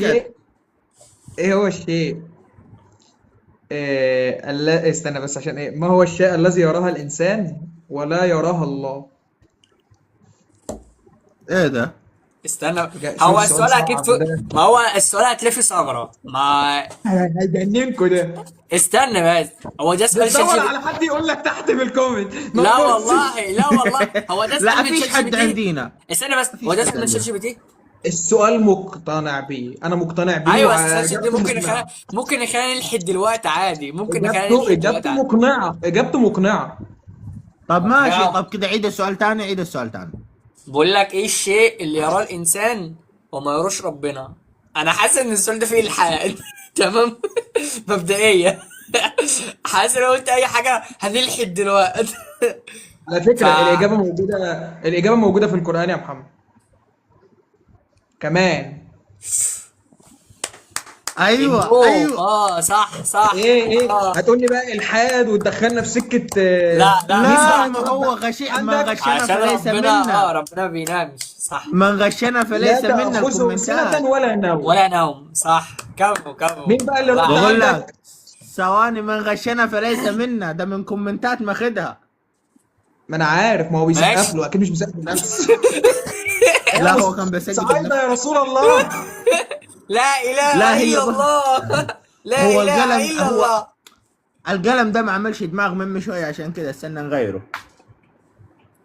شيء. ايه هو الشيء؟ استنى بس عشان ايه، ما هو الشيء الذي يراها الانسان ولا يراها الله؟ ايه ده؟ استنى. شوف هو السؤال السؤال اكيد صعب ده. ما هو السؤال هتلاقيه في ثغرة ما. هيجننكوا ده. استنى بس. هو ده سؤال شات بتدور جي بي. على حد يقول لك تحت في الكومنت ما لا تبصش. والله لا والله. هو ده سؤال لا من شات فيش جي بي حد تي. عندنا. استنى بس، ما هو فيش ده حد سؤال من شات عندنا. جي بي تي. السؤال مقتنع بيه، انا مقتنع بيه ايوه بس شات جي بي تي واجابته ممكن يخلينا، مقنعه. ممكن يخلينا نلحد دلوقتي عادي، ممكن يخلينا اجابته نلحد دلوقتي اجابته عادي. مقنعه، اجابته مقنعه. طب طب ماشي، يلا. طب كده عيد السؤال تاني، عيد السؤال تاني. بقول لك ايه الشيء اللي يراه الانسان وما يروش ربنا؟ انا حاسس ان السؤال ده فيه الحاد. تمام. مبدئيا. حاسس لو قلت اي حاجه هنلحد دلوقتي. على ف فكره الاجابه موجوده، الاجابه موجوده في القران يا محمد كمان. ايوه النوم. ايوه. اه صح صح. ايه اه. هتقول لي بقى الحاد وتدخلنا في سكه لا لا مش مين بقى لا صح. ما اللي هو ربك غشي، من عندك؟ غشنا عشان فليس ربنا منا. ربنا بينامش صح. من غشنا لا فليس منا تأخذه سنة الكومنتات. ولا نوم. ولا نوم صح. كمل كمل مين بقى اللي والله رد بقول عليك. لك عندك؟ ثواني، من غشنا فليس منا ده من كومنتات ماخدها. ما انا عارف، ما هو بيسقف ماشي. له اكيد، مش بيسقف لنفسه. لا يا هو كان بيسجل صعيدة بنفسه. يا رسول الله. لا لا اله هي الا الله. لا هو اله القلم، الا هو الله. القلم ده ما عملش دماغ مني شويه، عشان كده استنى نغيره.